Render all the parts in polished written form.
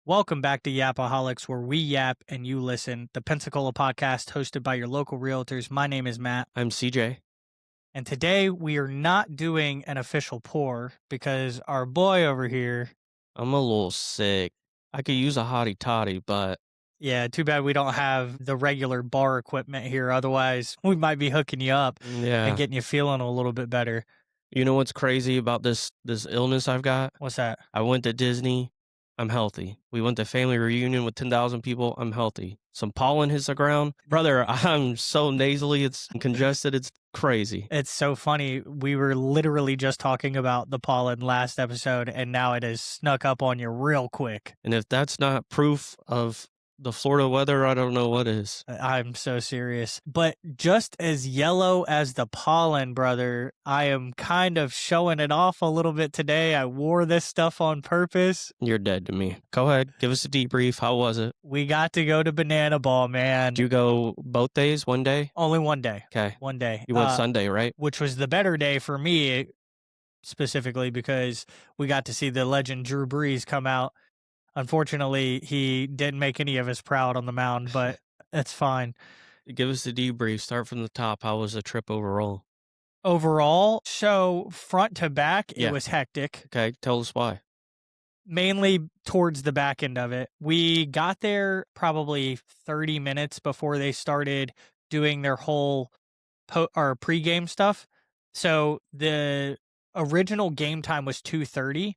Welcome back to Yapaholics, where we yap and you listen, the Pensacola podcast hosted by your local realtors. My name is Matt, I'm CJ. and today we are not doing an official pour because our boy over here, I'm a little sick. I could use a hottie toddy, but yeah, too bad we don't have the regular bar equipment here. Otherwise, we might be hooking you up and yeah. getting you feeling a little bit better. You know what's crazy about this illness I've got? What's that? I went to Disney. I'm healthy. We went to family reunion with 10,000 people. I'm healthy. Some pollen hits the ground. Brother, I'm so nasally. It's congested. It's crazy. It's so funny. We were literally just talking about the pollen last episode, and now it has snuck up on you real quick. And if that's not proof of the Florida weather, I don't know what is. I'm so serious. But just as yellow as the pollen, brother, I am kind of showing it off a little bit today. I wore this stuff on purpose. You're dead to me. Go ahead. Give us a debrief. How was it? We got to go to Banana Ball, man. Did you go both days, one day? Only one day. Okay. One day. You went Sunday, right? Which was the better day for me, specifically because we got to see the legend Drew Brees come out. Unfortunately, he didn't make any of us proud on the mound, but that's fine. Give us the debrief. Start from the top. How was the trip overall? Overall, so front to back, Yeah. it was hectic. Okay, tell us why. Mainly towards the back end of it. We got there probably 30 minutes before they started doing their whole pregame stuff. So the original game time was 2:30,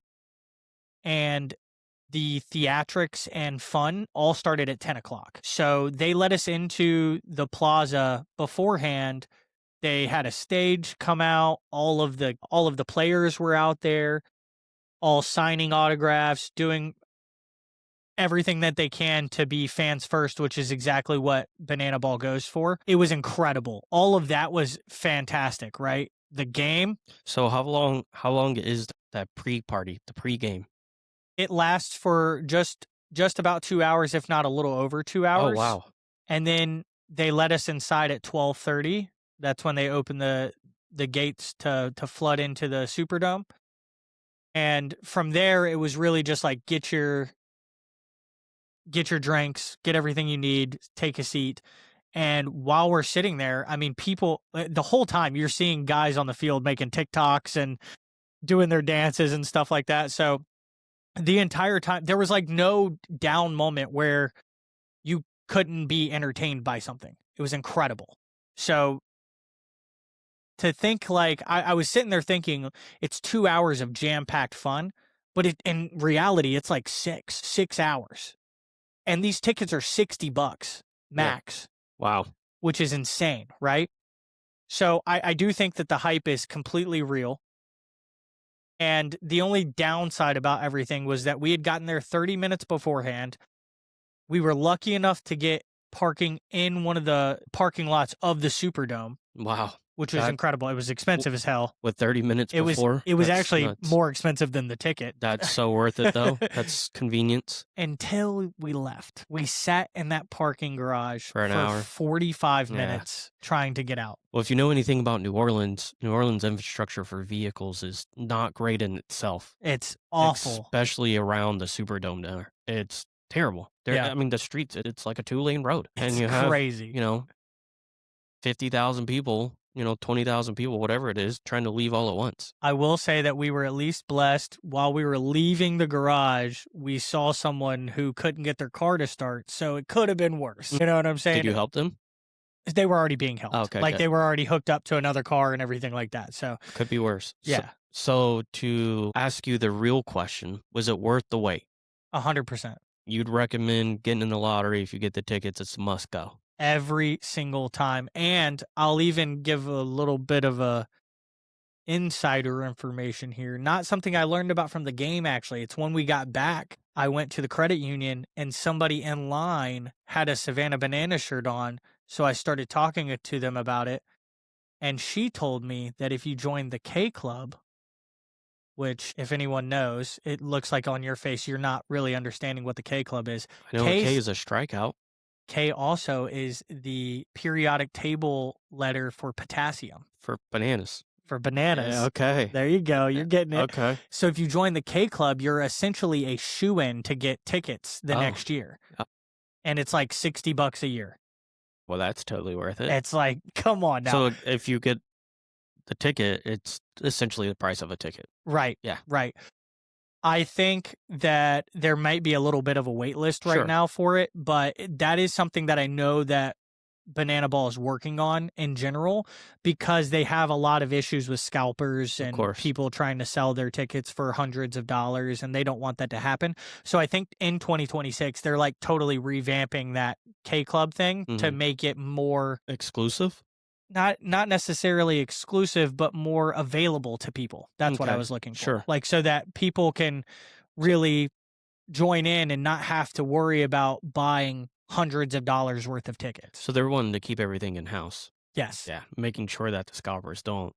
and the theatrics and fun all started at 10 o'clock. So they let us into the plaza beforehand. They had a stage come out. All of the players were out there, all signing autographs, doing everything that they can to be fans first, which is exactly what Banana Ball goes for. It was incredible. All of that was fantastic, right? The game. So how long is that pre-party, the pre-game? It lasts for just about 2 hours, if not a little over 2 hours. Oh, wow. And then they let us inside at 12:30. That's when they open the gates to flood into the Superdome. And from there, it was really just like get your drinks, get everything you need, take a seat. And while we're sitting there, I mean, people, the whole time you're seeing guys on the field making TikToks and doing their dances and stuff like that. So the entire time, there was like no down moment where you couldn't be entertained by something. It was incredible. So to think like, I was sitting there thinking it's 2 hours of jam-packed fun, but in reality, it's like six hours. And these tickets are $60 max. Yeah. Wow. Which is insane, right? So I do think that the hype is completely real. And the only downside about everything was that we had gotten there 30 minutes beforehand. We were lucky enough to get parking in one of the parking lots of the Superdome. Wow. Which was incredible. It was expensive as hell. With 30 minutes before? It was actually nuts. more expensive than the ticket. That's so worth it, though. That's convenience. Until we left. We sat in that parking garage for an hour. 45 minutes trying to get out. Well, if you know anything about New Orleans infrastructure for vehicles is not great in itself. It's awful. Especially around the Superdome there. It's terrible. I mean, the streets, it's like a 2-lane road. It's and you have, crazy. 50,000 people, 20,000 people, whatever it is, trying to leave all at once. I will say that we were at least blessed. While we were leaving the garage, we saw someone who couldn't get their car to start, so it could have been worse. You know what I'm saying? Did you help them? They were already being helped. Okay, like good. They were already hooked up to another car and everything like that. So could be worse. Yeah. So to ask you the real question, was it worth the wait? 100%. You'd recommend getting in the lottery if you get the tickets. It's a must go. Every single time. And I'll even give a little bit of a insider information here. Not something I learned about from the game, actually. It's when we got back, I went to the credit union and somebody in line had a Savannah Bananas shirt on. So I started talking to them about it. And she told me that if you join the K Club, which if anyone knows, it looks like on your face you're not really understanding what the K Club is. I know K is a strikeout. K also is the periodic table letter for potassium. For bananas. for bananas. Yeah, okay. There you go. You're getting it. Okay. So if you join the K Club, you're essentially a shoo-in to get tickets the next year. And it's like $60 a year. Well, that's totally worth it. It's like, come on now. So if you get the ticket, it's essentially the price of a ticket. Right. Yeah. Right. I think that there might be a little bit of a wait list right Sure. now for it, but that is something that I know that Banana Ball is working on in general, because they have a lot of issues with scalpers and people trying to sell their tickets for hundreds of dollars, and they don't want that to happen. So I think in 2026, they're like totally revamping that K Club thing to make it more exclusive. Not necessarily exclusive, but more available to people. That's what I was looking for. Sure. Like, so that people can really join in and not have to worry about buying hundreds of dollars worth of tickets. So they're wanting to keep everything in house. Yes. Yeah, making sure that the scalpers don't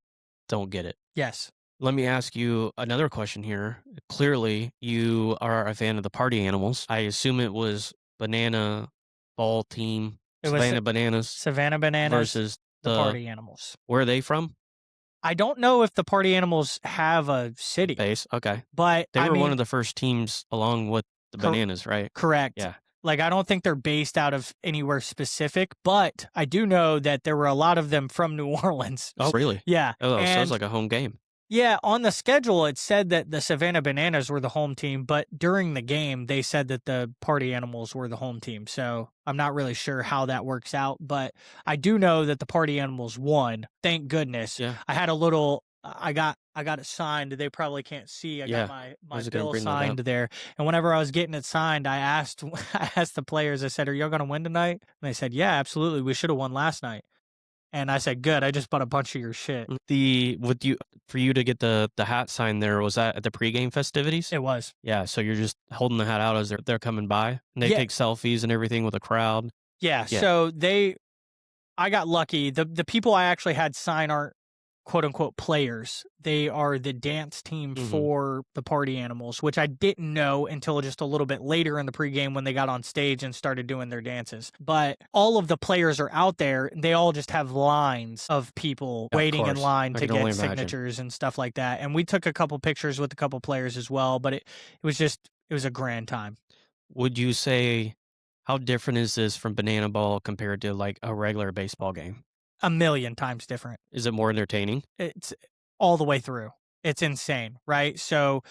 get it. Yes. Let me ask you another question here. Clearly, you are a fan of the party animals. I assume it was Banana Ball team, Savannah Bananas. Savannah Bananas versus the party animals. Where are they from? I don't know if the party animals have a city base. Okay. But they were one of the first teams along with the Bananas, right? Correct. Yeah. Like, I don't think they're based out of anywhere specific, but I do know that there were a lot of them from New Orleans. Oh, really? Yeah. Oh, so it's like a home game. Yeah, on the schedule, it said that the Savannah Bananas were the home team, but during the game, they said that the party animals were the home team. So I'm not really sure how that works out, but I do know that the party animals won. Thank goodness. Yeah. I had a little, I got it signed. They probably can't see. I got my bill signed there. And whenever I was getting it signed, I asked the players, I said, "Are y'all going to win tonight?" And they said, "Yeah, absolutely. We should have won last night." And I said, "Good. I just bought a bunch of your shit." For you to get the hat signed there, was that at the pregame festivities? It was. Yeah. So you're just holding the hat out as they're coming by, and they take selfies and everything with the crowd. Yeah. So I got lucky. The people I actually had sign aren't quote unquote players. They are the dance team for the party animals, which I didn't know until just a little bit later in the pregame when they got on stage and started doing their dances. But all of the players are out there. They all just have lines of people waiting in line to get signatures and stuff like that. And we took a couple pictures with a couple players as well, but it was a grand time. Would you say, how different is this from Banana Ball compared to like a regular baseball game? 1,000,000 times different. Is it more entertaining? It's all the way through. It's insane, right? So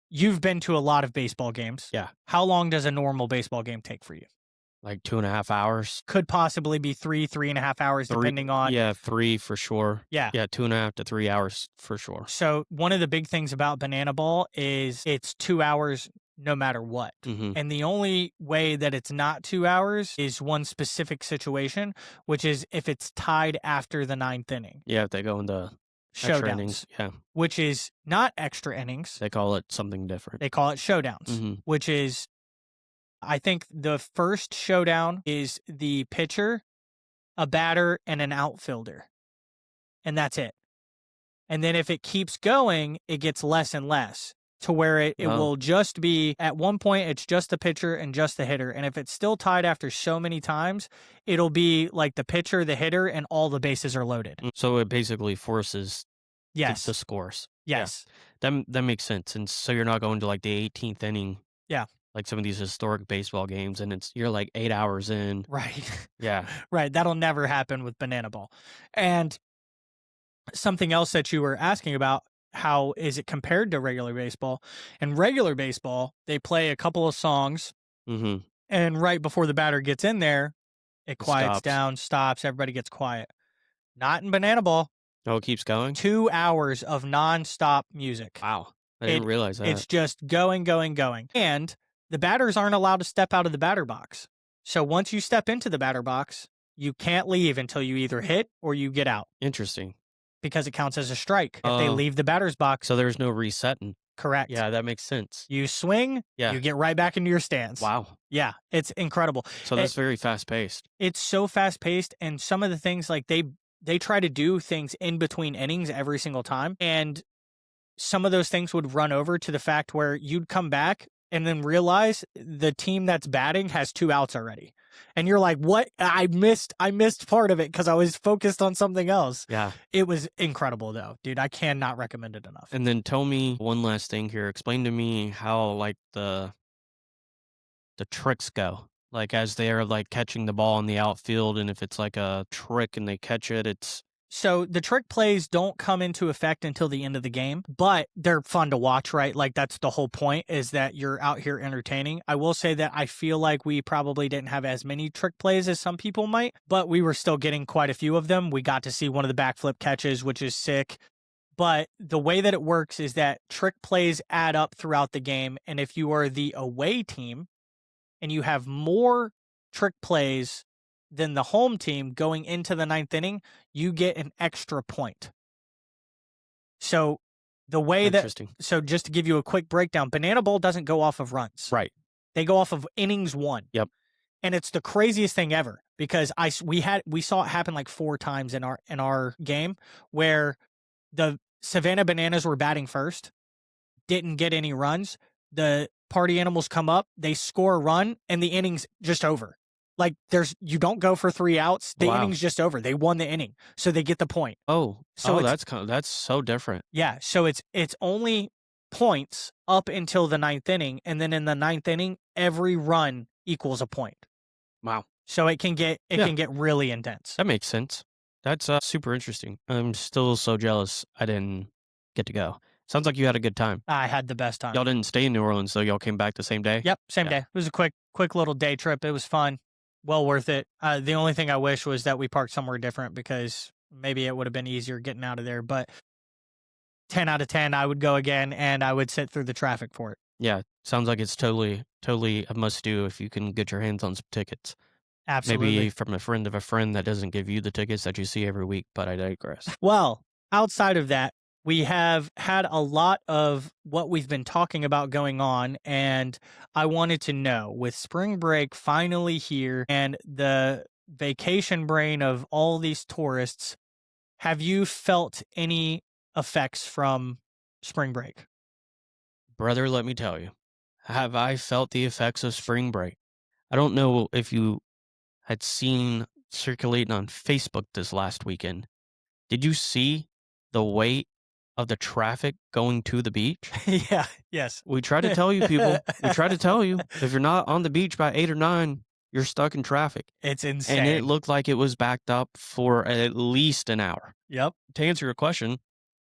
you've been to a lot of baseball games. Yeah. How long does a normal baseball game take for you? Like 2.5 hours. Could possibly be 3.5 hours, depending on. Yeah, 3 for sure. Yeah. Yeah, 2.5 to 3 hours for sure. So one of the big things about Banana Ball is it's 2 hours no matter what. And the only way that it's not 2 hours is one specific situation, which is if it's tied after the 9th inning. Yeah, if they go into extra innings. Yeah. Which is not extra innings. They call it something different. They call it showdowns, which is, I think the first showdown is the pitcher, a batter, and an outfielder. And that's it. And then if it keeps going, it gets less and less, to where it will just be, at one point, it's just the pitcher and just the hitter. And if it's still tied after so many times, it'll be like the pitcher, the hitter, and all the bases are loaded. So it basically forces the scores. Yes. Yeah. That makes sense. And so you're not going to like the 18th inning. Yeah. Like some of these historic baseball games, and you're like 8 hours in. Right. Yeah. Right. That'll never happen with Banana Ball. And something else that you were asking about, how is it compared to regular baseball? In regular baseball, they play a couple of songs, and right before the batter gets in there, it quiets down, stops, everybody gets quiet. Not in Banana Ball. Oh, it keeps going? 2 hours of nonstop music. Wow. I didn't realize that. It's just going, going, going. And the batters aren't allowed to step out of the batter box. So once you step into the batter box, you can't leave until you either hit or you get out. Interesting. Because it counts as a strike if they leave the batter's box. So there's no resetting. Correct. Yeah, that makes sense. You swing, you get right back into your stance. Wow. Yeah, it's incredible. So that's very fast-paced. It's so fast-paced, and some of the things, like they try to do things in between innings every single time, and some of those things would run over to the fact where you'd come back and then realize the team that's batting has 2 outs already. And you're like, what? I missed part of it because I was focused on something else. Yeah. It was incredible though, dude. I cannot recommend it enough. And then tell me one last thing here. Explain to me how like the tricks go. Like as they're like catching the ball in the outfield, and if it's like a trick and they catch it, it's So the trick plays don't come into effect until the end of the game, but they're fun to watch, right? Like that's the whole point, is that you're out here entertaining. I will say that I feel like we probably didn't have as many trick plays as some people might, but we were still getting quite a few of them. We got to see one of the backflip catches, which is sick. But the way that it works is that trick plays add up throughout the game. And if you are the away team and you have more trick plays than the home team going into the ninth inning, you get an extra point. So the way so just to give you a quick breakdown, Banana Bowl doesn't go off of runs. right. They go off of innings won. Yep. And it's the craziest thing ever because we saw it happen like 4 times in our game where the Savannah Bananas were batting first, didn't get any runs. The party animals come up, they score a run, and the inning's just over. Like you don't go for 3 outs. The inning's just over. They won the inning, so they get the point. So that's so different. Yeah, so it's only points up until the ninth inning, and then in the ninth inning, every run equals a point. Wow. So it can get really intense. That makes sense. That's super interesting. I'm still so jealous I didn't get to go. Sounds like you had a good time. I had the best time. Y'all didn't stay in New Orleans, though. Y'all came back the same day? Yep, same day. It was a quick little day trip. It was fun. Well worth it. The only thing I wish was that we parked somewhere different because maybe it would have been easier getting out of there. But 10 out of 10, I would go again, and I would sit through the traffic for it. Yeah, sounds like it's totally a must-do if you can get your hands on some tickets. Absolutely. Maybe from a friend of a friend that doesn't give you the tickets that you see every week, but I digress. Well, outside of that, we have had a lot of what we've been talking about going on, and I wanted to know, with spring break finally here and the vacation brain of all these tourists, have you felt any effects from spring break? Brother, let me tell you, have I felt the effects of spring break? I don't know if you had seen circulating on Facebook this last weekend. Did you see the weight of the traffic going to the beach? Yeah, yes. We try to tell you, people. We try to tell you, if you're not on the beach by 8 or 9, you're stuck in traffic. It's insane. And it looked like it was backed up for at least an hour. Yep. To answer your question,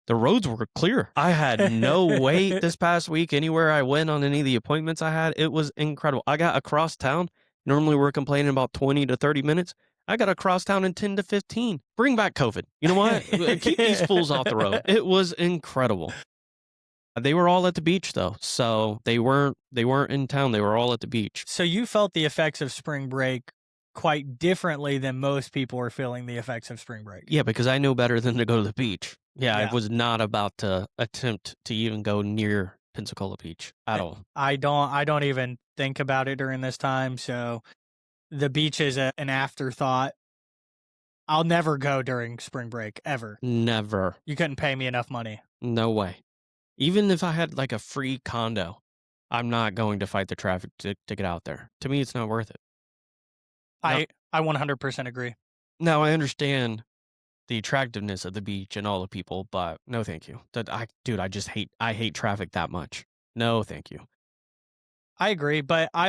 the roads were clear. I had no wait this past week anywhere I went on any of the appointments I had. It was incredible. I got across town. Normally we're complaining about 20 to 30 minutes. I got across town in 10 to 15. Bring back COVID. You know what? Keep these fools off the road. It was incredible. They were all at the beach though. So they weren't in town. They were all at the beach. So you felt the effects of spring break quite differently than most people are feeling the effects of spring break. Yeah, because I know better than to go to the beach. Yeah, I was not about to attempt to even go near Pensacola Beach at all. I don't even think about it during this time, so the beach is an afterthought. I'll never go during spring break, ever. Never. You couldn't pay me enough money. No way. Even if I had like a free condo, I'm not going to fight the traffic to get out there. To me, it's not worth it. I 100% agree. Now, I understand the attractiveness of the beach and all the people, but no thank you. I hate traffic that much. No thank you. I agree, but I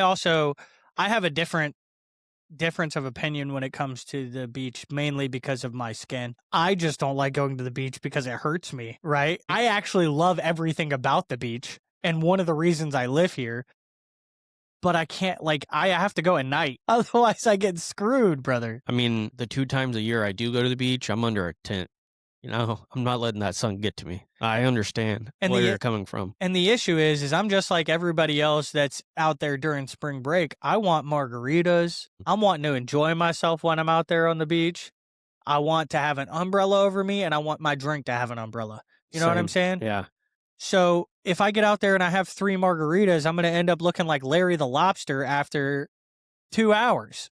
have a difference of opinion when it comes to the beach, mainly because of my skin. I just don't like going to the beach because it hurts me, right? I actually love everything about the beach, and one of the reasons I live here, but I can't, I have to go at night. Otherwise, I get screwed, brother. I mean, the 2 times a year I do go to the beach, I'm under a tent. You know, I'm not letting that sun get to me. I understand where you're coming from. And the issue is I'm just like everybody else that's out there during spring break. I want margaritas. I'm wanting to enjoy myself when I'm out there on the beach. I want to have an umbrella over me, and I want my drink to have an umbrella. You know what I'm saying? Yeah. So if I get out there and I have 3 margaritas, I'm going to end up looking like Larry the Lobster after 2 hours.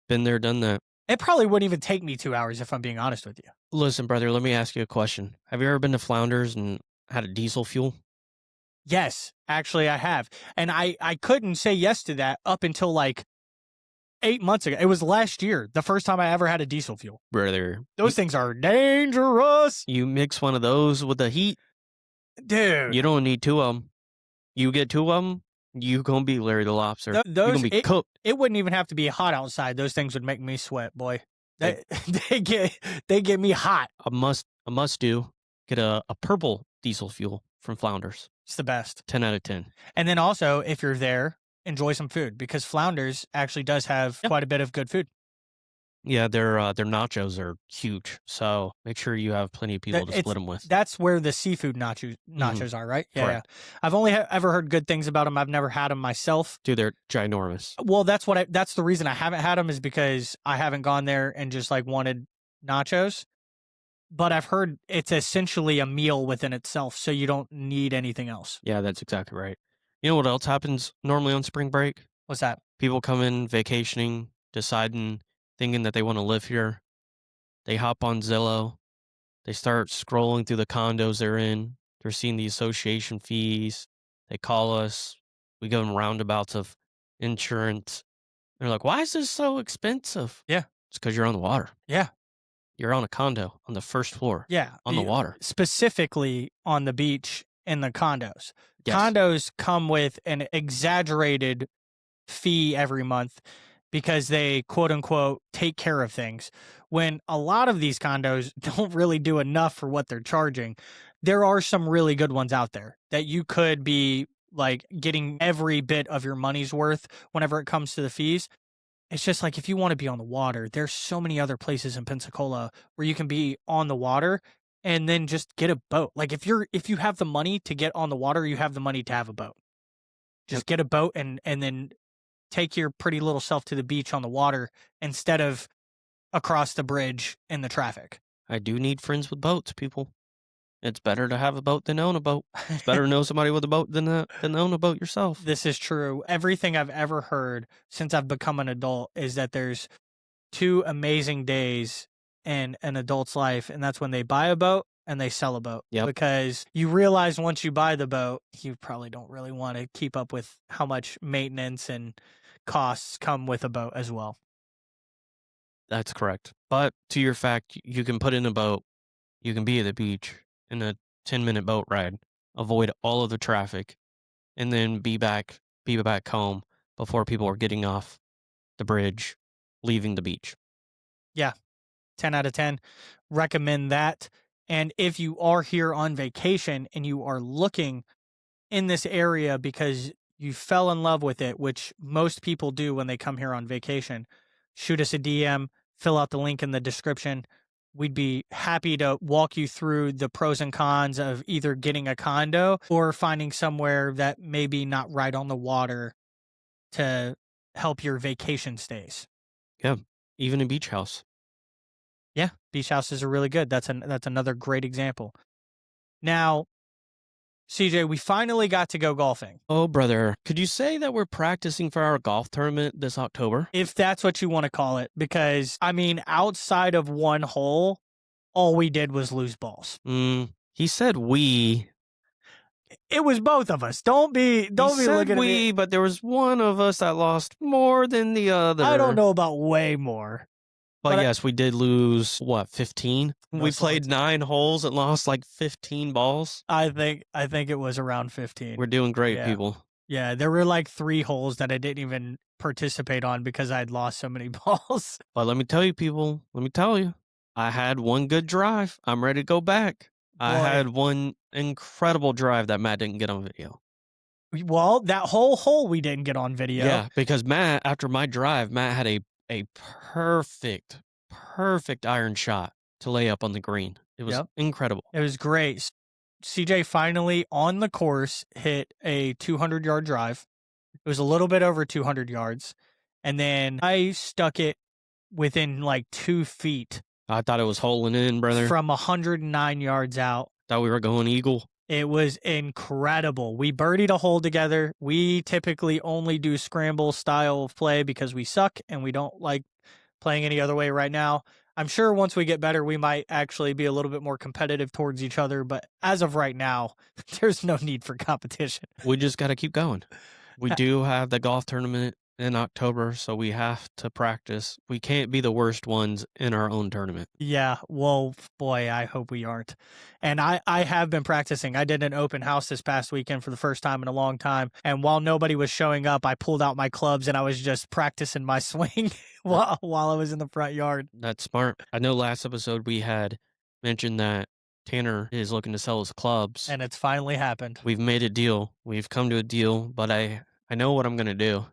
Been there, done that. It probably wouldn't even take me 2 hours if I'm being honest with you. Listen, brother, let me ask you a question. Have you ever been to Flounders and had a diesel fuel? Yes, actually I have. And I couldn't say yes to that up until 8 months ago. It was last year, the first time I ever had a diesel fuel. Brother, Those things are dangerous. you mix one of those with the heat, Dude. you don't need 2 of them. You get 2 of them, you gonna be Larry the Lobster. You're Those gonna be cooked. It wouldn't even have to be hot outside. Those things would make me sweat, boy. They get me hot. A must do. Get a purple diesel fuel from Flounders. It's the best. 10 out of 10. And then also, if you're there, enjoy some food because Flounders actually does have quite a bit of good food. Yeah, their nachos are huge. So make sure you have plenty of people to split them with. That's where the seafood nachos are, right? Yeah. Correct. I've only ever heard good things about them. I've never had them myself. Dude, they're ginormous. Well, that's the reason I haven't had them is because I haven't gone there and just like wanted nachos. But I've heard it's essentially a meal within itself, so you don't need anything else. Yeah, that's exactly right. You know what else happens normally on spring break? What's that? People come in vacationing, deciding, thinking that they want to live here. They hop on Zillow. They start scrolling through the condos they're in. They're seeing the association fees. They call us. We give them roundabouts of insurance. They're like, why is this so expensive? Yeah. It's because you're on the water. Yeah. You're on a condo on the first floor. Yeah. On the water. Specifically on the beach in the condos. Yes. Condos come with an exaggerated fee every month because they quote unquote take care of things when a lot of these condos don't really do enough for what they're charging. There are some really good ones out there that you could be like getting every bit of your money's worth whenever it comes to the fees. It's just like if you want to be on the water, there's so many other places in Pensacola where you can be on the water and then just get a boat. Like if you have the money to get on the water, you have the money to have a boat. Just get a boat and then take your pretty little self to the beach on the water instead of across the bridge in the traffic. I do need friends with boats, people. It's better to have a boat than own a boat. It's better to know somebody with a boat than own a boat yourself. This is true. Everything I've ever heard since I've become an adult is that there's 2 amazing days in an adult's life, and that's when they buy a boat and they sell a boat. Yep. Because you realize once you buy the boat, you probably don't really want to keep up with how much maintenance and costs come with a boat as well. That's correct. But to your fact, you can put in a boat, you can be at the beach in a 10-minute boat ride, avoid all of the traffic, and then be back home before people are getting off the bridge, leaving the beach. Yeah. 10 out of 10. Recommend that. And if you are here on vacation and you are looking in this area because you fell in love with it, which most people do when they come here on vacation, shoot us a DM, fill out the link in the description. We'd be happy to walk you through the pros and cons of either getting a condo or finding somewhere that may be not right on the water to help your vacation stays. Yeah, even a beach house. Yeah, beach houses are really good. That's another great example. Now, CJ, we finally got to go golfing. Oh, brother. Could you say that we're practicing for our golf tournament this October? If that's what you want to call it, because, I mean, outside of one hole, all we did was lose balls. He said we. It was both of us. Don't be looking at me. But there was one of us that lost more than the other. I don't know about way more. But yes, we did lose, 15? We played 9 holes and lost like 15 balls. I think it was around 15. We're doing great, people. Yeah, there were like 3 holes that I didn't even participate on because I'd lost so many balls. But let me tell you, people, I had one good drive. I'm ready to go back. I had one incredible drive that Matt didn't get on video. Well, that whole hole we didn't get on video. Yeah, because Matt, after my drive, Matt had a perfect iron shot to lay up on the green. It was incredible. It was great. CJ finally on the course hit a 200-yard drive. It was a little bit over 200 yards. And then I stuck it within like 2 feet. I thought it was holing in, brother. From 109 yards out. Thought we were going eagle. It was incredible. We birdied a hole together. We typically only do scramble style of play because we suck and we don't like playing any other way right now. I'm sure once we get better, we might actually be a little bit more competitive towards each other. But as of right now, there's no need for competition. We just got to keep going. We do have the golf tournament in October, so we have to practice. We can't be the worst ones in our own tournament. Yeah, well, boy, I hope we aren't. And I have been practicing. I did an open house this past weekend for the first time in a long time. And while nobody was showing up, I pulled out my clubs and I was just practicing my swing while I was in the front yard. That's smart. I know last episode we had mentioned that Tanner is looking to sell his clubs. And it's finally happened. We've made a deal. We've come to a deal, but I know what I'm going to do.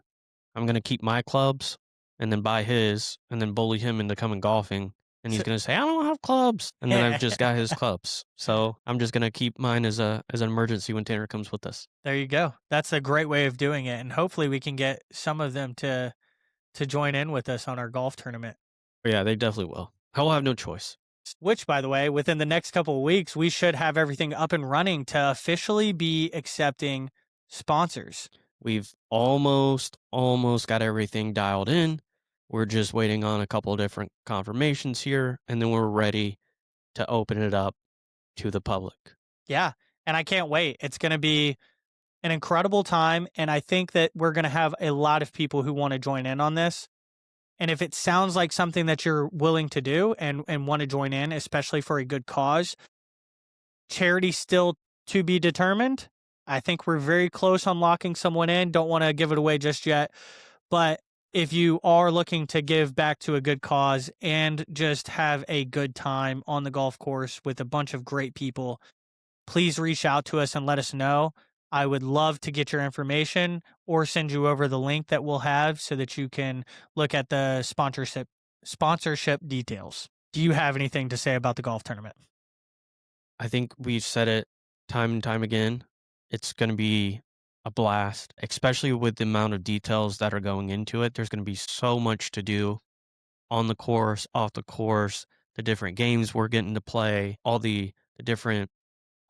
I'm going to keep my clubs and then buy his and then bully him into coming golfing. And he's So- going to say, I don't have clubs. And then I've just got his clubs. So I'm just going to keep mine as an emergency when Tanner comes with us. There you go. That's a great way of doing it. And hopefully we can get some of them to join in with us on our golf tournament. But yeah, they definitely will. I will have no choice. Which, by the way, within the next couple of weeks, we should have everything up and running to officially be accepting sponsors. We've almost got everything dialed in. We're just waiting on a couple of different confirmations here, and then we're ready to open it up to the public. Yeah, and I can't wait. It's going to be an incredible time, and I think that we're going to have a lot of people who want to join in on this. And if it sounds like something that you're willing to do and want to join in, especially for a good cause, charity still to be determined. I think we're very close on locking someone in. Don't want to give it away just yet. But if you are looking to give back to a good cause and just have a good time on the golf course with a bunch of great people, please reach out to us and let us know. I would love to get your information or send you over the link that we'll have so that you can look at the sponsorship details. Do you have anything to say about the golf tournament? I think we've said it time and time again. It's going to be a blast, especially with the amount of details that are going into it. There's going to be so much to do on the course, off the course, the different games we're getting to play, all the different,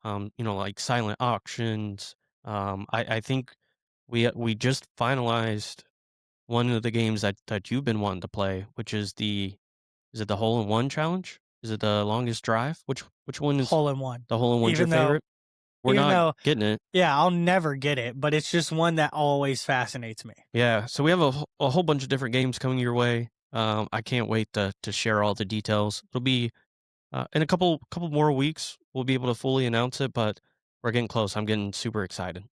like silent auctions. I think we just finalized one of the games that you've been wanting to play, which is is it the hole in one challenge? Is it the longest drive? Which one is Hole in one. the hole in one's your favorite? We're not getting it. Yeah, I'll never get it, but it's just one that always fascinates me. Yeah, so we have a whole bunch of different games coming your way. I can't wait to share all the details. It'll be in a couple more weeks. We'll be able to fully announce it, but we're getting close. I'm getting super excited.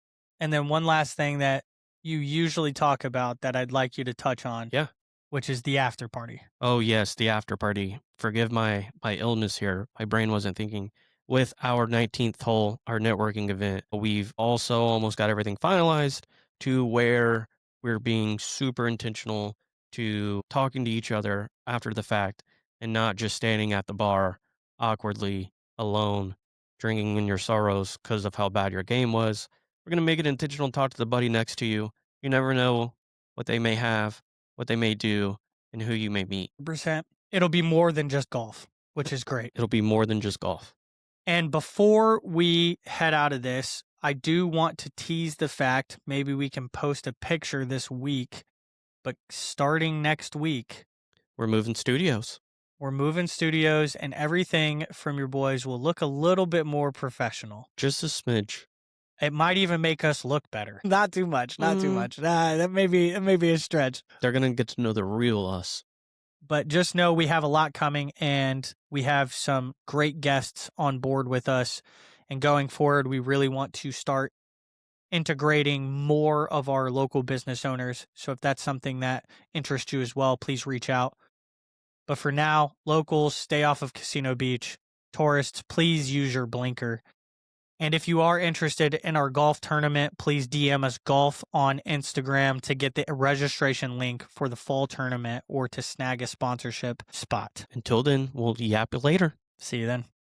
And then one last thing that you usually talk about that I'd like you to touch on. Yeah. Which is the after party. Oh yes, the after party. Forgive my illness here. My brain wasn't thinking. With our 19th hole, our networking event, we've also almost got everything finalized to where we're being super intentional to talking to each other after the fact and not just standing at the bar awkwardly alone, drinking in your sorrows because of how bad your game was. We're going to make it intentional, talk to the buddy next to you. You never know what they may have, what they may do, and who you may meet. 100%. It'll be more than just golf, which is great. It'll be more than just golf. And before we head out of this, I do want to tease the fact, maybe we can post a picture this week, but starting next week, we're moving studios. We're moving studios, and everything from your boys will look a little bit more professional. Just a smidge. It might even make us look better. Not too much. Not too much. That may be a stretch. They're going to get to know the real us. But just know we have a lot coming, and we have some great guests on board with us. And going forward, we really want to start integrating more of our local business owners. So if that's something that interests you as well, please reach out. But for now, locals, stay off of Casino Beach. Tourists, please use your blinker. And if you are interested in our golf tournament, please DM us golf on Instagram to get the registration link for the fall tournament or to snag a sponsorship spot. Until then, we'll yap it later. See you then.